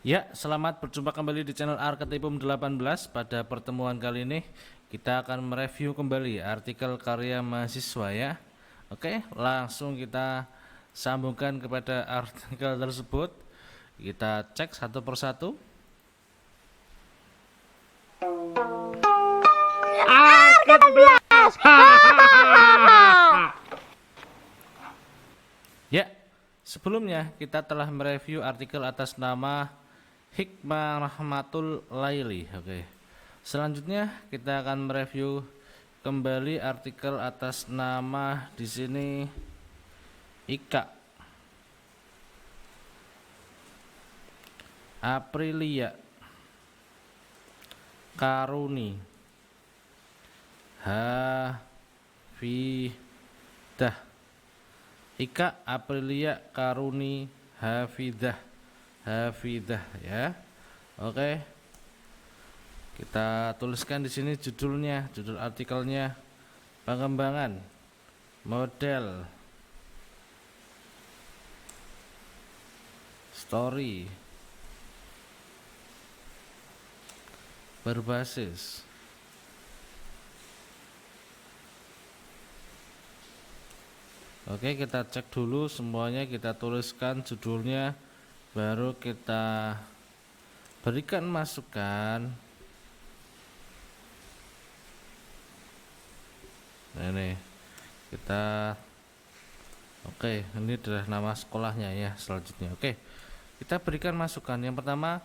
Ya, selamat berjumpa kembali di channel Arketipum 18. Pada pertemuan kali ini kita akan mereview kembali artikel karya mahasiswa ya. Oke, langsung kita sambungkan kepada artikel tersebut. Kita cek satu persatu. Arket 11. Ya, sebelumnya kita telah mereview artikel atas nama Hikmah Rahmatul Laili. Oke. Selanjutnya kita akan mereview kembali artikel atas nama di sini Ika Aprilia Karuni Hafidah. Ika Aprilia Karuni Hafidah ya. Oke. Kita tuliskan di sini judulnya, judul artikelnya pengembangan model story berbasis Oke, kita cek dulu semuanya, kita tuliskan judulnya, baru kita berikan masukan. Nah, ini kita oke, ini adalah nama sekolahnya ya. Selanjutnya oke, kita berikan masukan. Yang pertama,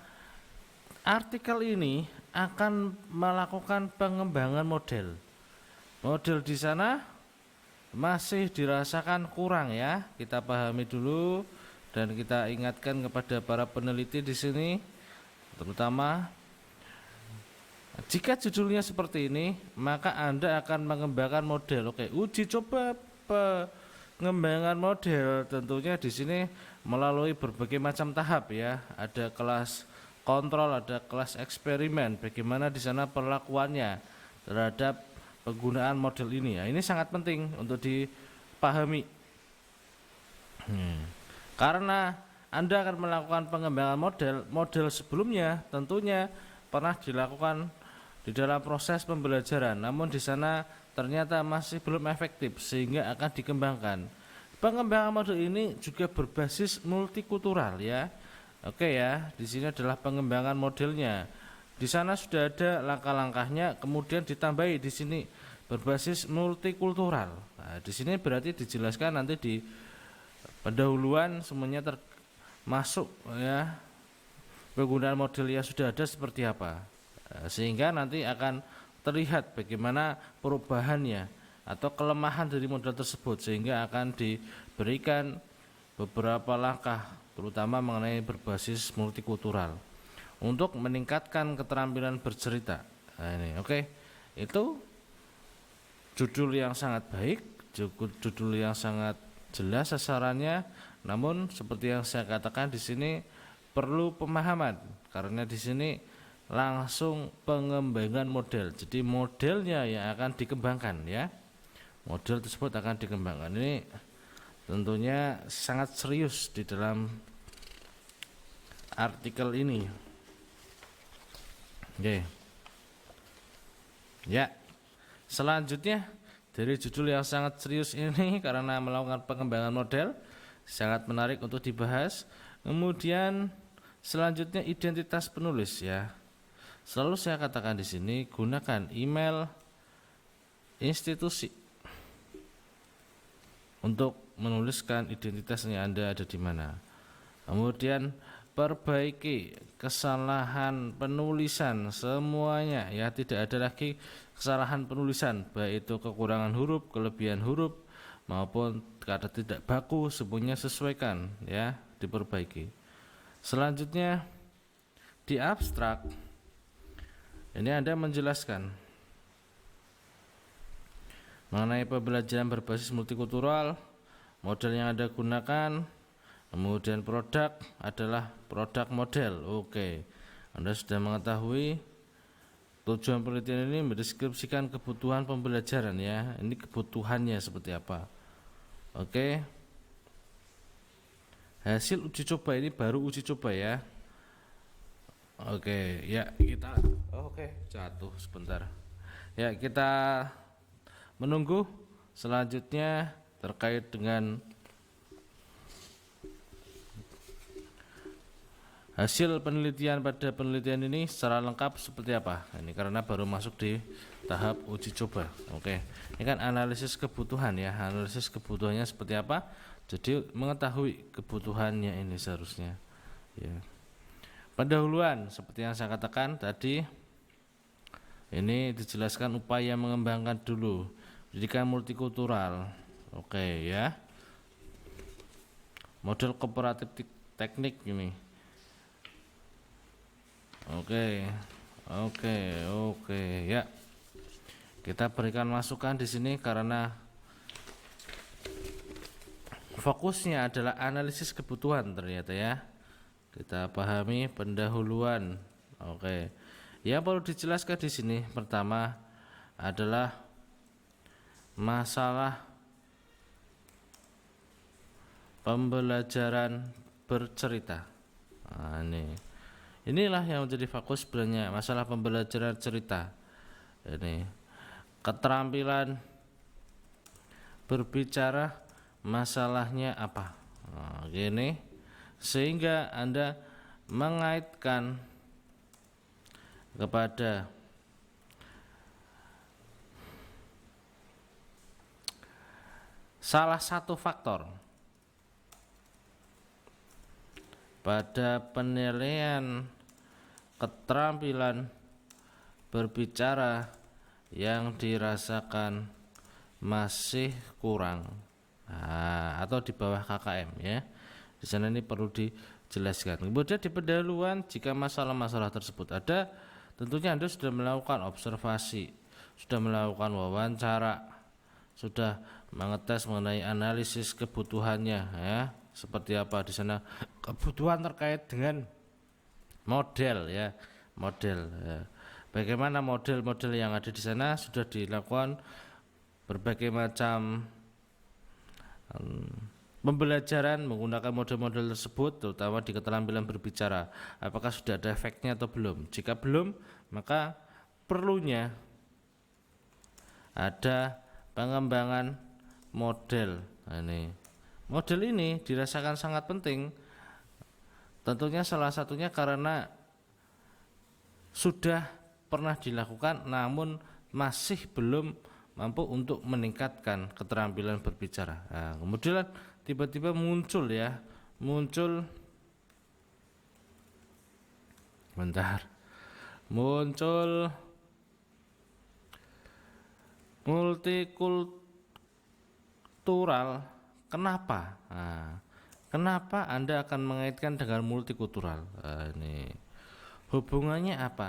artikel ini akan melakukan pengembangan model di sana masih dirasakan kurang ya. Kita pahami dulu dan kita ingatkan kepada para peneliti di sini, terutama jika judulnya seperti ini, maka Anda akan mengembangkan model. Oke, uji coba pengembangan model tentunya di sini melalui berbagai macam tahap ya. Ada kelas kontrol, ada kelas eksperimen. Bagaimana di sana perlakuannya terhadap penggunaan model ini ya. Ini sangat penting untuk dipahami. Karena Anda akan melakukan pengembangan model sebelumnya tentunya pernah dilakukan di dalam proses pembelajaran, namun di sana ternyata masih belum efektif sehingga akan dikembangkan. Pengembangan model ini juga berbasis multikultural ya. Oke ya, di sini adalah pengembangan modelnya. Di sana sudah ada langkah-langkahnya, kemudian ditambahi di sini berbasis multikultural. Nah, di sini berarti dijelaskan nanti di pendahuluan semuanya termasuk ya, penggunaan model yang sudah ada seperti apa. Nah, sehingga nanti akan terlihat bagaimana perubahannya atau kelemahan dari model tersebut, sehingga akan diberikan beberapa langkah terutama mengenai berbasis multikultural untuk meningkatkan keterampilan bercerita. Nah, ini oke. Itu judul yang sangat baik, judul yang sangat jelas sasarannya, namun seperti yang saya katakan di sini perlu pemahaman karena di sini langsung pengembangan model. Jadi modelnya yang akan dikembangkan ya. Model tersebut akan dikembangkan. Ini tentunya sangat serius di dalam artikel ini. Oke. Ya. Selanjutnya dari judul yang sangat serius ini karena melakukan pengembangan model sangat menarik untuk dibahas. Kemudian selanjutnya identitas penulis ya. Selalu saya katakan di sini gunakan email institusi untuk menuliskan identitasnya Anda ada di mana. Kemudian perbaiki kesalahan penulisan semuanya ya, tidak ada lagi kesalahan penulisan baik itu kekurangan huruf, kelebihan huruf maupun kata tidak baku, semuanya sesuaikan ya, diperbaiki. Selanjutnya di abstrak ini Anda menjelaskan mengenai pembelajaran berbasis multikultural, model yang Anda gunakan. Kemudian produk adalah produk model. Oke, Anda sudah mengetahui tujuan penelitian ini mendeskripsikan kebutuhan pembelajaran ya. Ini kebutuhannya seperti apa. Oke. Hasil uji coba ini baru uji coba ya. Oke, ya kita jatuh sebentar. Ya, kita menunggu selanjutnya terkait dengan hasil penelitian. Pada penelitian ini secara lengkap seperti apa. Ini karena baru masuk di tahap uji coba. Oke, ini kan analisis kebutuhan ya. Analisis kebutuhannya seperti apa, jadi mengetahui kebutuhannya ini seharusnya ya. Pendahuluan seperti yang saya katakan tadi, ini dijelaskan upaya mengembangkan dulu pendidikan multikultural. Oke ya, model kooperatif teknik ini. Oke ya, kita berikan masukan di sini karena fokusnya adalah analisis kebutuhan ternyata ya. Kita pahami pendahuluan. Oke, yang perlu dijelaskan di sini pertama adalah masalah pembelajaran bercerita. Nah, inilah yang menjadi fokus sebenarnya, masalah pembelajaran cerita. Ini keterampilan berbicara, masalahnya apa? Nah, gini. Sehingga Anda mengaitkan kepada salah satu faktor pada penilaian keterampilan berbicara yang dirasakan masih kurang, atau di bawah KKM ya. Di sana ini perlu dijelaskan. Kemudian di pendahuluan, jika masalah-masalah tersebut ada, tentunya Anda sudah melakukan observasi, sudah melakukan wawancara, sudah mengetes mengenai analisis kebutuhannya ya. Seperti apa di sana kebutuhan terkait dengan model ya, model ya. Bagaimana model-model yang ada di sana sudah dilakukan berbagai macam pembelajaran menggunakan model-model tersebut, terutama di keterampilan berbicara. Apakah sudah ada efeknya atau belum? Jika belum, maka perlunya ada pengembangan model. Nah, ini model ini dirasakan sangat penting. Tentunya salah satunya karena sudah pernah dilakukan namun masih belum mampu untuk meningkatkan keterampilan berbicara. Nah, kemudian tiba-tiba muncul multikultural. Kenapa? Nah, kenapa Anda akan mengaitkan dengan multikultural? Ini hubungannya apa?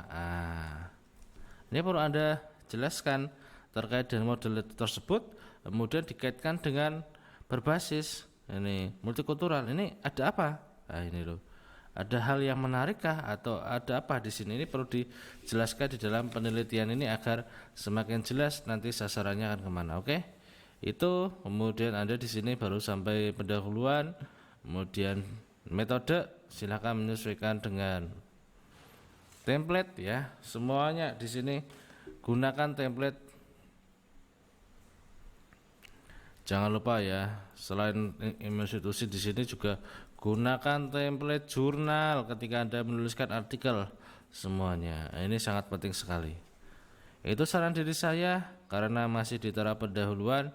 Ini perlu Anda jelaskan terkait dengan model tersebut, kemudian dikaitkan dengan berbasis ini multikultural. Ini ada apa? Nah, ini loh. Ada hal yang menarikkah atau ada apa di sini? Ini perlu dijelaskan di dalam penelitian ini agar semakin jelas nanti sasarannya akan kemana. Oke? Itu kemudian Anda di sini baru sampai pendahuluan, kemudian metode. Silakan menyesuaikan dengan template ya. Semuanya di sini gunakan template. Jangan lupa ya, selain institusi di sini juga gunakan template jurnal ketika Anda menuliskan artikel semuanya. Ini sangat penting sekali. Itu saran dari saya karena masih di tahap pendahuluan.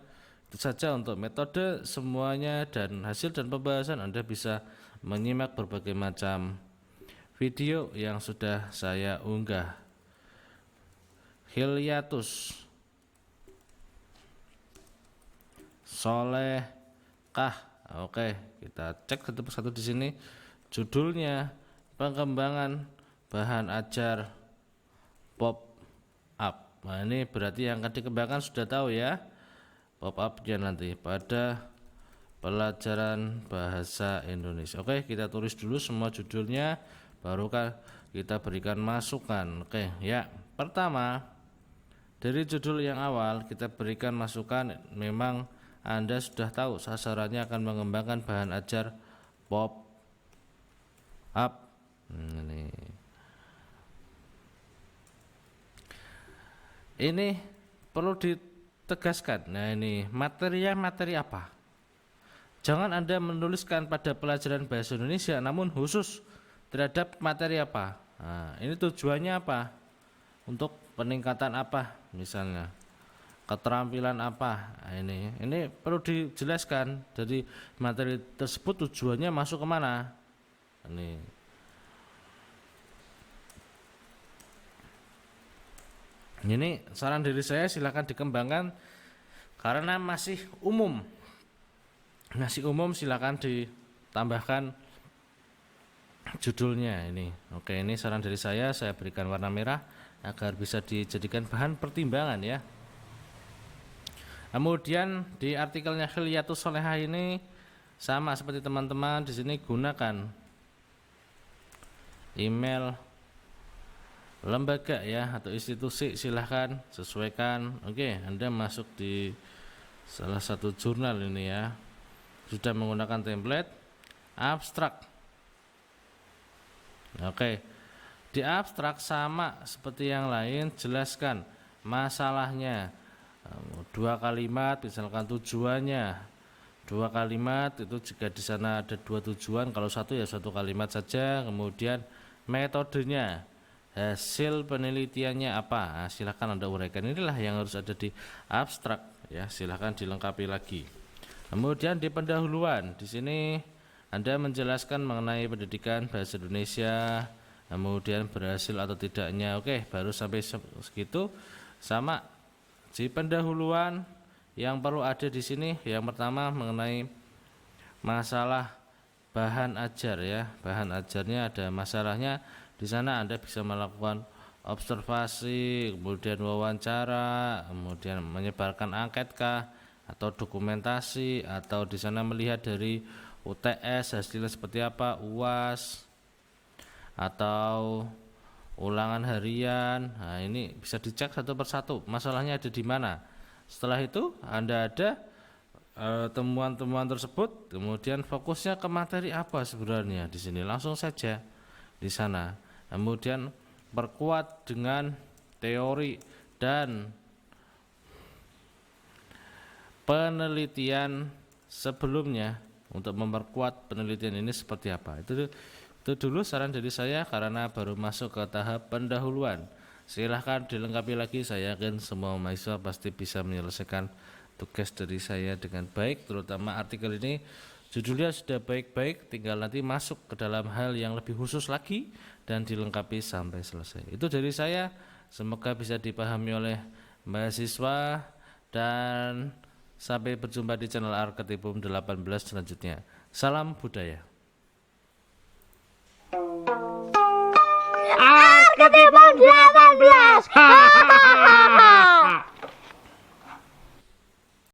Itu saja untuk metode semuanya, dan hasil dan pembahasan Anda bisa menyimak berbagai macam video yang sudah saya unggah. Hilyatus Solehkah. Oke, kita cek satu persatu di sini. Judulnya pengembangan bahan ajar pop up. Nah, ini berarti yang akan dikembangkan sudah tahu ya. Pop up-nya nanti pada pelajaran bahasa Indonesia. Oke, kita tulis dulu semua judulnya, baru kita berikan masukan. Oke, ya. Pertama, dari judul yang awal kita berikan masukan. Memang Anda sudah tahu sasarannya akan mengembangkan bahan ajar pop up. Ini Ini perlu ditegaskan. Nah, ini materinya materi apa? Jangan Anda menuliskan pada pelajaran bahasa Indonesia namun khusus terhadap materi apa. Nah, ini tujuannya apa? Untuk peningkatan apa misalnya? Keterampilan apa? Nah, ini perlu dijelaskan. Jadi materi tersebut tujuannya masuk kemana? Ini saran dari saya, silakan dikembangkan karena masih umum. Silakan ditambahkan judulnya ini. Oke, ini saran dari saya berikan warna merah agar bisa dijadikan bahan pertimbangan ya. Kemudian di artikelnya Khilyatus Sholehah ini sama seperti teman-teman di sini, gunakan email lembaga ya atau institusi, silahkan sesuaikan. Oke, Anda masuk di salah satu jurnal ini ya, sudah menggunakan template abstrak. Oke, di abstrak sama seperti yang lain, jelaskan masalahnya. 2 kalimat, misalkan tujuannya 2 kalimat, itu jika di sana ada 2 tujuan, kalau satu ya 1 kalimat saja. Kemudian metodenya, hasil penelitiannya apa, nah, silahkan Anda uraikan. Inilah yang harus ada di abstrak ya, silahkan dilengkapi lagi. Kemudian di pendahuluan, di sini Anda menjelaskan mengenai pendidikan bahasa Indonesia, kemudian berhasil atau tidaknya. Oke, baru sampai segitu. Sama di pendahuluan yang perlu ada di sini, yang pertama mengenai masalah bahan ajar ya. Bahan ajarnya ada masalahnya. Di sana Anda bisa melakukan observasi, kemudian wawancara, kemudian menyebarkan angket kah, atau dokumentasi, atau di sana melihat dari UTS hasilnya seperti apa, UAS, atau ulangan harian. Nah, ini bisa dicek satu persatu masalahnya ada di mana. Setelah itu Anda ada temuan-temuan tersebut, kemudian fokusnya ke materi apa sebenarnya di sini, langsung saja di sana. Kemudian perkuat dengan teori dan penelitian sebelumnya untuk memperkuat penelitian ini seperti apa. Itu dulu saran dari saya karena baru masuk ke tahap pendahuluan. Silahkan dilengkapi lagi, saya yakin semua mahasiswa pasti bisa menyelesaikan tugas dari saya dengan baik. Terutama artikel ini judulnya sudah baik-baik, tinggal nanti masuk ke dalam hal yang lebih khusus lagi dan dilengkapi sampai selesai. Itu dari saya, semoga bisa dipahami oleh mahasiswa, dan sampai berjumpa di channel Arketipum 18 selanjutnya. Salam budaya. Arketipum 18. Hahaha.